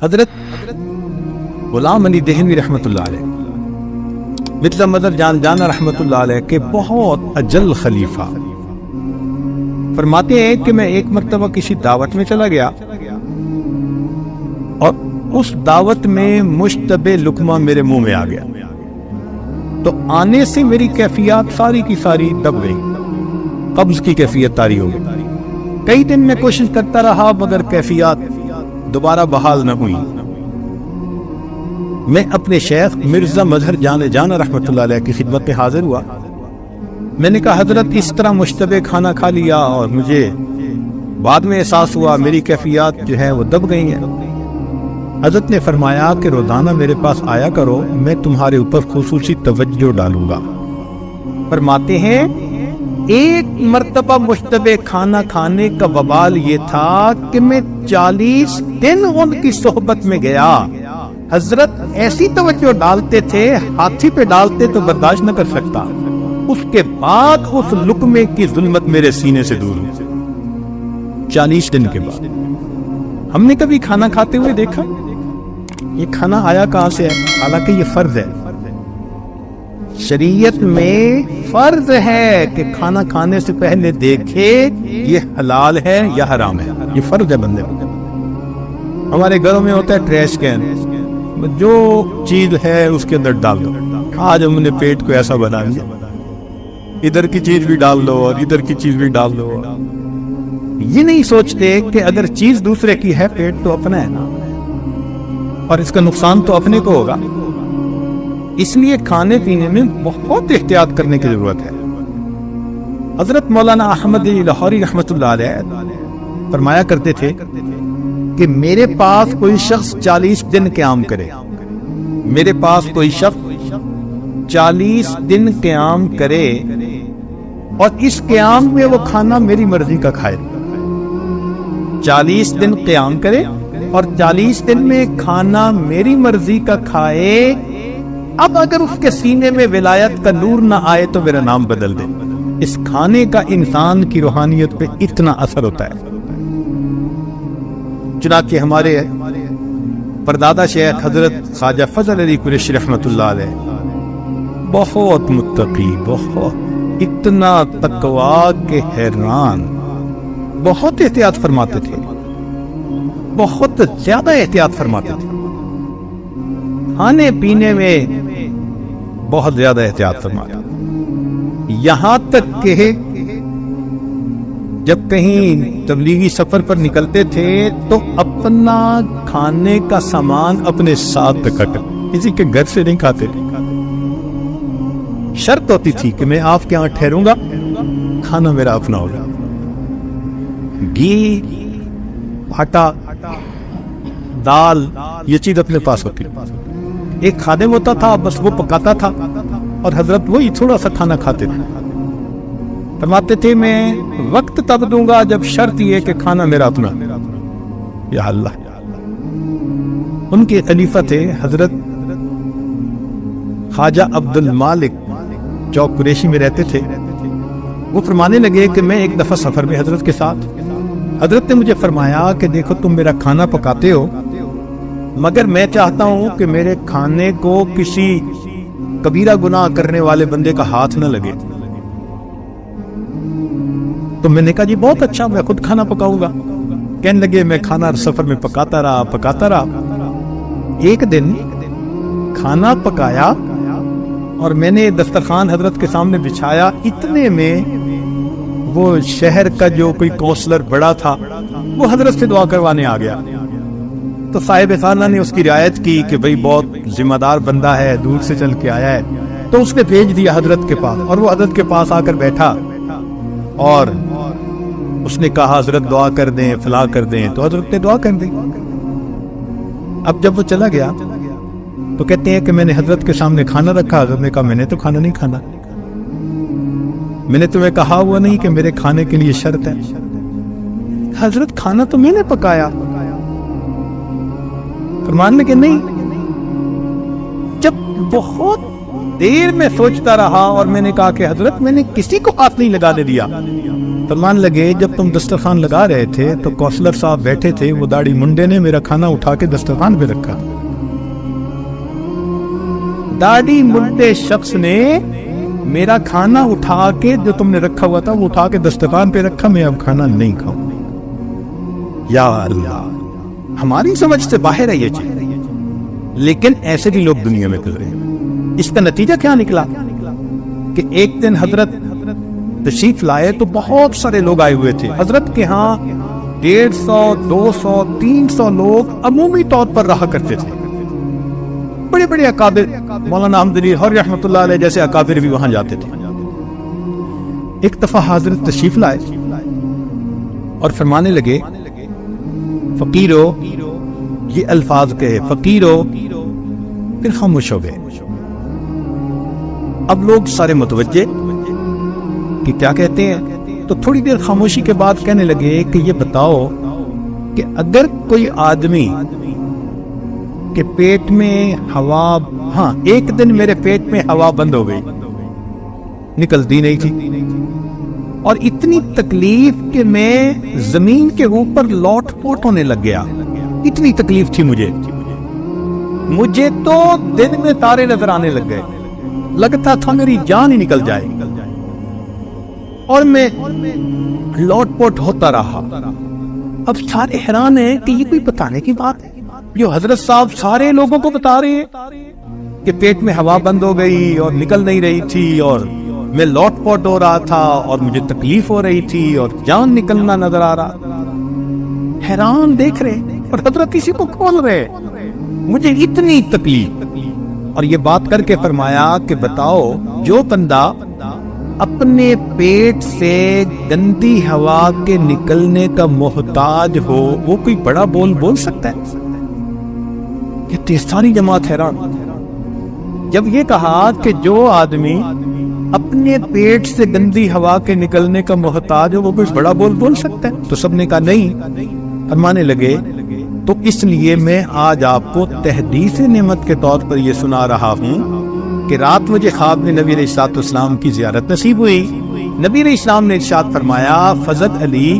حضرت غلام علی دہلوی رحمۃ اللہ علیہ مثل مدر جان جانا رحمۃ اللہ علیہ کے بہت اجل خلیفہ فرماتے ہیں کہ میں ایک مرتبہ کسی دعوت میں چلا گیا اور اس دعوت میں مشتبہ لقمہ میرے منہ میں آ گیا، تو آنے سے میری کیفیات ساری کی ساری دب گئی، قبض کی کیفیت طاری ہو گئی۔ کئی دن میں کوشش کرتا رہا مگر کیفیات دوبارہ بحال نہ ہوئی۔ میں اپنے شیخ مرزا مظہر جان رحمۃ اللہ علیہ کی خدمت میں حاضر ہوا۔ میں نے کہا حضرت اس طرح مشتبہ کھانا کھا لیا اور مجھے بعد میں احساس ہوا میری کیفیات جو ہے وہ دب گئی ہیں۔ حضرت نے فرمایا کہ روزانہ میرے پاس آیا کرو، میں تمہارے اوپر خصوصی توجہ ڈالوں گا۔ فرماتے ہیں ایک مرتبہ مشتبہ کھانا کھانے کا وبال یہ تھا کہ میں 40 دن ان کی صحبت میں گیا۔ حضرت ایسی توجہ ڈالتے تھے، ہاتھی پہ ڈالتے تو برداشت نہ کر سکتا، اس کے بعد اس لقمے کی ظلمت میرے سینے سے دور ہوئی۔ 40 دن کے بعد ہم نے کبھی کھانا کھاتے ہوئے دیکھا؟ یہ کھانا آیا کہاں سے ہے؟ حالانکہ یہ فرض ہے، شریعت میں فرض ہے کہ کھانا کھانے سے پہلے دیکھے یہ حلال ہے یا حرام ہے، یہ فرض ہے بندے پر۔ ہمارے گھروں میں ہوتا ہے ٹریش کین، جو چیز ہے اس کے اندر ڈال دو۔ آج ہم نے پیٹ کو ایسا بنا دیا، ادھر کی چیز بھی ڈال دو اور ادھر کی چیز بھی ڈال دو، یہ نہیں سوچتے کہ اگر چیز دوسرے کی ہے پیٹ تو اپنا ہے نا، اور اس کا نقصان تو اپنے کو ہوگا۔ اس لیے کھانے پینے میں بہت احتیاط کرنے کی ضرورت ہے۔ حضرت مولانا احمد لاہوری رحمۃ اللہ علیہ فرمایا کرتے تھے کہ میرے پاس کوئی شخص 40 دن قیام کرے، میرے پاس کوئی شخص 40 دن قیام کرے اور اس قیام میں وہ کھانا میری مرضی کا کھائے۔ 40 دن قیام کرے اور 40 دن میں کھانا میری مرضی کا کھائے۔ اب اگر اس کے سینے میں ولایت کا نور نہ آئے تو میرا نام بدل دے۔ اس کھانے کا انسان کی روحانیت پہ اتنا اثر ہوتا ہے۔ چنانچہ ہمارے پردادا شیخ حضرت خواجہ فضل علی قریشی رحمۃ اللہ علیہ بہت متقی، بہت اتنا تقویٰ کے حیران، بہت احتیاط فرماتے تھے، بہت زیادہ احتیاط فرماتے تھے، کھانے پینے میں بہت زیادہ احتیاط فرماتے تھے۔ یہاں تک کہ جب کہیں تبلیغی سفر پر نکلتے تھے تو اپنا کھانے کا سامان اپنے ساتھ رکھا کرتے، کسی کے گھر سے نہیں کھاتے تھے۔ شرط ہوتی تھی کہ میں آپ کے یہاں ٹھہروں گا، کھانا میرا اپنا ہوگا۔ گھی، آٹا، دال، یہ چیز اپنے پاس ہوتی تھی۔ ایک خادم ہوتا تھا، بس وہ پکاتا تھا اور حضرت وہی تھوڑا سا کھانا کھاتے تھے۔ فرماتے تھے میں وقت تب دوں گا جب شرط یہ کہ کھانا میرا اپنا۔ یا اللہ، ان کے خلیفہ تھے حضرت خواجہ عبد المالک، چوک قریشی میں رہتے تھے۔ وہ فرمانے لگے کہ میں ایک دفعہ سفر میں حضرت کے ساتھ، حضرت نے مجھے فرمایا کہ دیکھو تم میرا کھانا پکاتے ہو مگر میں چاہتا ہوں کہ میرے کھانے کو کسی کبیرہ گناہ کرنے والے بندے کا ہاتھ نہ لگے۔ تو میں نے کہا جی بہت اچھا، میں خود کھانا پکاؤں گا۔ کہنے لگے میں کھانا سفر میں پکاتا رہا۔ ایک دن کھانا پکایا اور میں نے دسترخوان حضرت کے سامنے بچھایا، اتنے میں وہ شہر کا جو کوئی کونسلر بڑا تھا وہ حضرت سے دعا کروانے آ گیا۔ تو صاحب خانہ نے اس کی رعایت کی کہ بھئی بہت ذمہ دار بندہ ہے، دور سے چل کے آیا ہے، تو اس نے بھیج دیا حضرت کے پاس، اور وہ حضرت کے پاس آ کر بیٹھا اور اس نے کہا حضرت دعا کر دیں، فلاں کر دیں، تو حضرت نے دعا کر دی۔ اب جب وہ چلا گیا تو کہتے ہیں کہ میں نے حضرت کے سامنے کھانا رکھا، حضرت نے کہا میں نے تو کھانا نہیں کھانا، میں نے تمہیں کہا ہوا نہیں کہ میرے کھانے کے لیے شرط ہے؟ حضرت کھانا تو میں نے پکایا۔ فرمان لگے نہیں، جب بہت دیر میں سوچتا رہا اور میں نے کہا کہ حضرت میں نے کسی کو ہاتھ نہیں لگانے دیا. فرمان لگے جب تم دسترخوان لگا رہے تھے تو کونسلر صاحب بیٹھے تھے, وہ داڑھی منڈے نے میرا کھانا اٹھا کے دسترخوان پہ رکھا. داڑھی منڈے شخص نے میرا کھانا اٹھا کے جو تم نے رکھا ہوا تھا وہ اٹھا کے دسترخوان پہ رکھا. میں اب کھانا نہیں کھاؤں. یا اللہ, ہماری سمجھ سے باہر ہے یہ چیز, لیکن ایسے بھی لوگ دنیا میں گزرے ہیں. اس کا نتیجہ کیا نکلا کہ ایک دن حضرت تشریف لائے تو بہت سارے لوگ آئے ہوئے تھے. حضرت کے ہاں 150, 200, 300 لوگ عمومی طور پر رہا کرتے تھے. بڑے بڑے اکابر, مولانا احمد علی ہر رحمۃ اللہ علیہ جیسے اکابر بھی وہاں جاتے تھے. ایک دفعہ حضرت تشریف لائے اور فرمانے لگے فقیرو, یہ الفاظ کہے فقیرو, پھر خاموش ہو گئے. اب لوگ سارے متوجہ کہ کیا کہتے ہیں, تو تھوڑی دیر خاموشی کے بعد کہنے لگے کہ یہ بتاؤ کہ اگر کوئی آدمی کہ پیٹ میں ہوا, ہاں ایک دن میرے پیٹ میں ہوا بند ہو گئی, نکلتی نہیں تھی, اور اتنی تکلیف کہ میں زمین کے اوپر لوٹ پوٹ ہونے لگ گیا. اتنی تکلیف تھی مجھے تو دن میں تارے نظر آنے لگ گئے, لگتا تھا میری جان ہی نکل جائے, اور میں لوٹ پوٹ ہوتا رہا. اب سارے حیران ہیں کہ یہ کوئی بتانے کی بات ہے جو حضرت صاحب سارے لوگوں کو بتا رہے ہیں کہ پیٹ میں ہوا بند ہو گئی اور نکل نہیں رہی تھی, اور میں لوٹ پوٹ ہو رہا تھا, اور مجھے تکلیف ہو رہی تھی, اور جان نکلنا نظر آ رہا. حیران دیکھ رہے اور حضرت کسی کو کھول رہے, مجھے اتنی تکلیف. اور یہ بات کر کے فرمایا کہ بتاؤ جو بندہ اپنے پیٹ سے گندی ہوا کے نکلنے کا محتاج ہو وہ کوئی بڑا بول سکتا ہے؟ یہ ساری جماعت حیران. جب یہ کہا کہ جو آدمی اپنے پیٹ سے گندی ہوا کے نکلنے کا محتاج ہو وہ کچھ بڑا بول سکتا ہے, تو سب نے کہا نہیں. فرمانے لگے تو اس لیے میں آج آپ کو تحدیث نعمت کے طور پر یہ سنا رہا ہوں کہ رات مجھے خواب میں نبی علیہ الصلوۃ والسلام کی زیارت نصیب ہوئی. نبی علیہ السلام نے ارشاد فرمایا فضل علی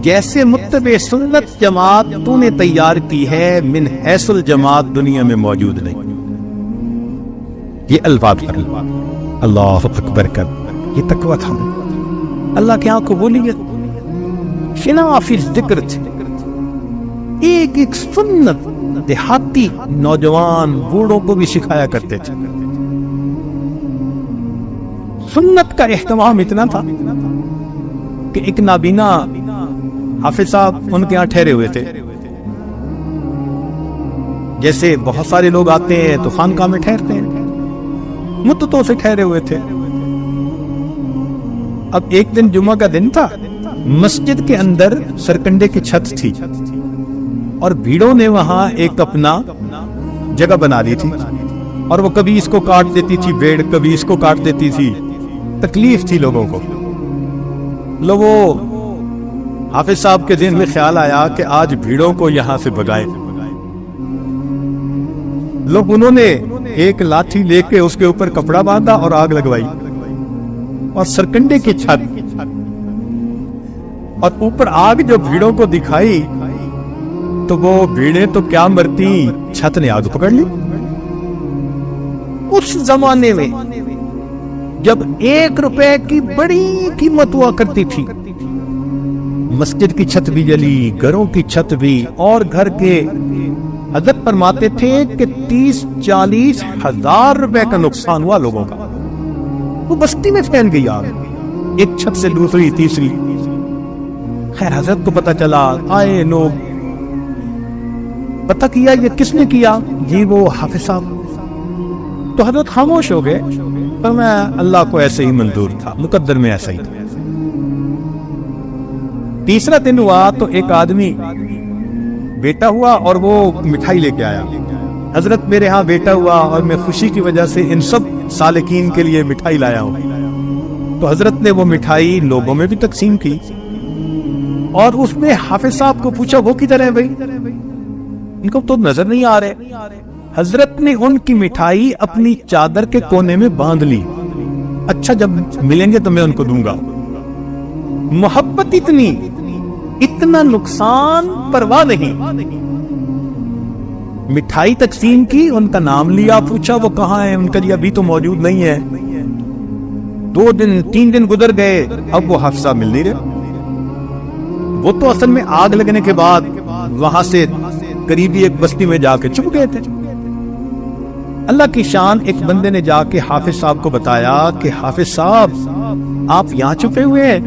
جیسے متبع سنت جماعت تو نے تیار کی ہے من حیث الجماعت دنیا میں موجود نہیں. یہ الفاظ پر اللہ اکبر کر, یہ تقویٰ تھا. اللہ کے آنکھ کو بولیت شنا فی ذکر تھے. ایک ایک سنت دیہاتی نوجوان بوڑھوں کو بھی سکھایا کرتے تھے. سنت کا اہتمام اتنا تھا کہ ایک نابینا حافظ صاحب ان کے ہاں ٹھہرے ہوئے تھے. جیسے بہت سارے لوگ آتے ہیں تو خانقاہ میں ٹھہرتے ہیں, مدتوں سے ٹھہرے ہوئے تھے. اب ایک دن جمعہ کا دن تھا, مسجد کے اندر سرکنڈے کی چھت تھی اور بھیڑوں نے وہاں ایک اپنا جگہ بنا دی تھی, اور وہ کبھی اس کو کاٹ دیتی تھی بھیڑ, کبھی اس کو کاٹ دیتی تھی. تکلیف تھی لوگوں کو. لوگوں حافظ صاحب کے ذہن میں خیال آیا کہ آج بھیڑوں کو یہاں سے بھگائے. لوگ انہوں نے ایک لاٹھی لے کے اس کے اوپر کپڑا باندھا اور آگ لگوائی, اور سرکنڈے کی چھت, اور اوپر آگ جو بھیڑوں کو دکھائی تو وہ بھیڑیں تو کیا مرتی, چھت نے آگ پکڑ لی. اس زمانے میں جب 1 روپے کی بڑی قیمت ہوا کرتی تھی, مسجد کی چھت بھی جلی, گھروں کی چھت بھی, اور گھر کے حضرت فرماتے تھے کہ 30-40 ہزار روپے کا نقصان ہوا لوگوں کا. وہ بستی میں پھیل گئی آگ, ایک چھت سے دوسری تیسری. خیر حضرت کو پتا چلا, آئے لوگ, پتہ کیا یہ کس نے کیا, جی وہ حافظ صاحب. تو حضرت خاموش ہو گئے, پر میں اللہ کو ایسے ہی منظور تھا, مقدر میں ایسا ہی تھا. تیسرا دن ہوا تو ایک آدمی بیٹا ہوا اور وہ مٹھائی لے کے آیا. حضرت میرے ہاں بیٹا ہوا اور میں خوشی کی وجہ سے ان سب سالکین کے لیے مٹھائی لایا ہوں. تو حضرت نے وہ مٹھائی لوگوں میں بھی تقسیم کی, اور اس میں حافظ صاحب کو پوچھا وہ کدھر ہے بھائی, ان کو تو نظر نہیں آ رہے. حضرت نے ان کی مٹھائی اپنی چادر کے کونے میں باندھ لی، اچھا جب ملیں گے تو میں ان کو دوں گا۔ محبت اتنی، اتنا نقصان پرواہ نہیں۔ مٹھائی تقسیم کی، ان کا نام لیا، پوچھا وہ کہاں ہے، ان کا جی ابھی تو موجود نہیں ہے۔ 2 دن 3 دن گزر گئے، اب وہ حافظہ مل نہیں رہے۔ وہ تو اصل میں آگ لگنے کے بعد وہاں سے قریبی ایک بستی میں جا کے چھپ گئے تھے۔ اللہ کی شان، ایک بندے نے جا کے حافظ صاحب کو بتایا کہ حافظ صاحب آپ یہاں چھپے ہوئے ہیں،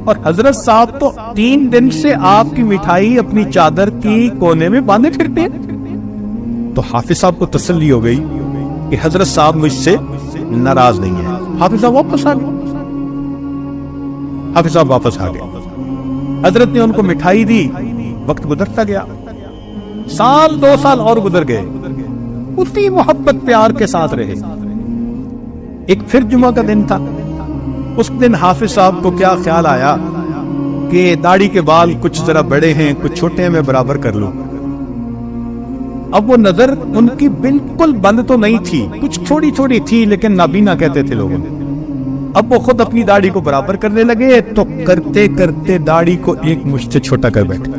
اور حضرت صاحب تو 3 دن سے آپ کی مٹھائی اپنی چادر کی کونے میں باندھے پھرتے ہیں۔ تو حافظ صاحب کو تسلی ہو گئی کہ حضرت صاحب مجھ سے ناراض نہیں ہے۔ حافظ صاحب واپس آ گئے، حافظ صاحب واپس آ گئے۔ حضرت نے ان کو مٹھائی دی، وقت گزرتا گیا، 1 2 سال اور گزر گئے، اسی محبت پیار کے ساتھ رہے۔ ایک پھر جمعہ کا دن تھا، اس دن حافظ صاحب کو کیا خیال آیا کہ داڑھی کے بال کچھ ذرا بڑے ہیں، کچھ چھوٹے ہیں، میں برابر کر لوں۔ اب وہ نظر ان کی بالکل بند تو نہیں تھی، کچھ چھوٹی چھوٹی تھی، لیکن نابینا کہتے تھے لوگوں۔ اب وہ خود اپنی داڑھی کو برابر کرنے لگے تو کرتے کرتے داڑھی کو ایک مشت سے چھوٹا کر بیٹھے۔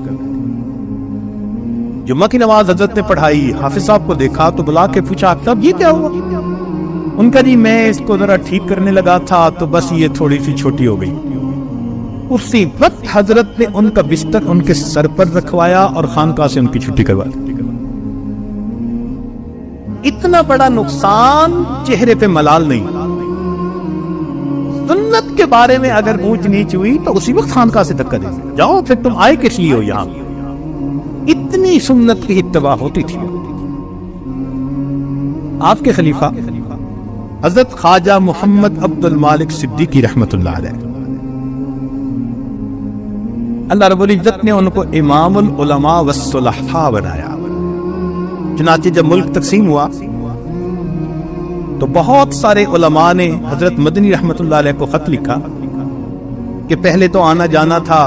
جمعہ کی نماز حضرت نے پڑھائی، حافظ صاحب کو دیکھا تو بلا کے پوچھا صاحب یہ کیا ہوا؟ ان کا جی میں اس کو ذرا ٹھیک کرنے لگا تھا تو بس یہ تھوڑی سی چھوٹی ہو گئی۔ اسی وقت حضرت نے ان کا بستر ان کے سر پر رکھوایا اور خانقاہ سے ان کی چھٹی کروا دی۔ اتنا بڑا نقصان، چہرے پہ ملال نہیں۔ سنت کے بارے میں اگر اونچ نیچ ہوئی تو اسی وقت خانقاہ سے دھکا دے جاؤ، پھر تم آئے کس لیے ہو یہاں؟ اتنی سنت کی اتباع ہوتی تھی۔ آپ کے خلیفہ حضرت خواجہ محمد عبد المالک صدیقی رحمت اللہ علیہ، اللہ رب العزت نے ان کو امام العلماء والصلحاء بنایا۔ چنانچہ جب ملک تقسیم ہوا تو بہت سارے علماء نے حضرت مدنی رحمت اللہ علیہ کو خط لکھا کہ پہلے تو آنا جانا تھا،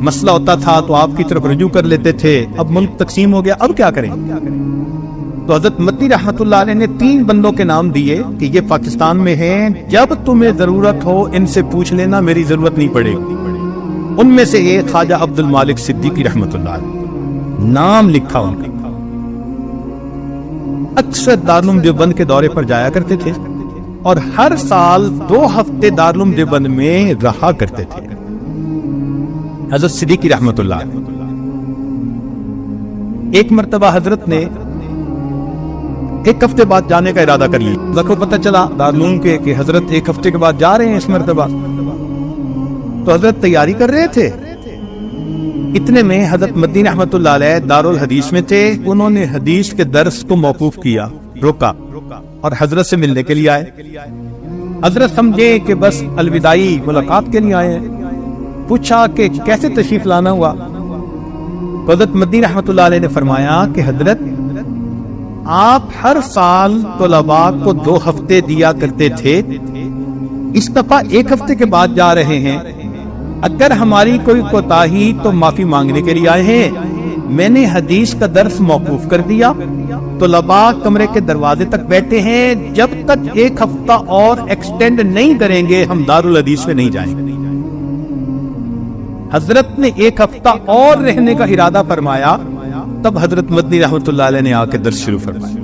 مسئلہ ہوتا تھا تو آپ کی طرف رجوع کر لیتے تھے، اب ملک تقسیم ہو گیا، اب کیا کریں؟ تو حضرت مدنی رحمت اللہ علیہ نے 3 بندوں کے نام دیے کہ یہ پاکستان میں ہیں، جب تمہیں ضرورت ہو ان سے پوچھ لینا، میری ضرورت نہیں پڑے گی۔ ان میں سے ایک خواجہ عبد المالک صدیقی رحمت اللہ علیہ، نام لکھا ان کا۔ اکثر دارالعلوم دیوبند کے دورے پر جایا کرتے تھے اور ہر سال 2 ہفتے دارالعلوم دیوبند میں رہا کرتے تھے حضرت صدیقی رحمت اللہ علیہ۔ ایک مرتبہ حضرت نے 1 ہفتے بعد جانے کا ارادہ کر لیا۔ لکھو پتہ چلا دارالعلوم کے کہ حضرت 1 ہفتے کے بعد جا رہے ہیں اس مرتبہ، تو حضرت تیاری کر رہے تھے۔ اتنے میں حضرت مدنی رحمت اللہ علیہ دارالحدیث میں تھے، انہوں نے حدیث کے درس کو موقوف کیا، روکا اور حضرت سے ملنے کے لیے آئے۔ حضرت سمجھے کہ بس الوداعی ملاقات کے لیے آئے ہیں، پوچھا کہ کیسے تشریف لانا ہوا؟ تو حضرت مدنی رحمت اللہ علیہ نے فرمایا کہ حضرت آپ ہر سال طلباء کو 2 ہفتے دیا کرتے تھے، اس دفعہ 1 ہفتے کے بعد جا رہے ہیں، اگر ہماری کوئی کوتاہی تو معافی مانگنے کے لیے آئے ہیں۔ میں نے حدیث کا درس موقوف کر دیا، طلباء کمرے کے دروازے تک بیٹھے ہیں، جب تک 1 ہفتہ اور ایکسٹینڈ نہیں کریں گے ہم دارالحدیث میں نہیں جائیں گے۔ حضرت نے 1 ہفتہ اور رہنے کا ارادہ فرمایا، تب حضرت مدنی رحمت اللہ علیہ نے آ کے درس شروع فرمایا۔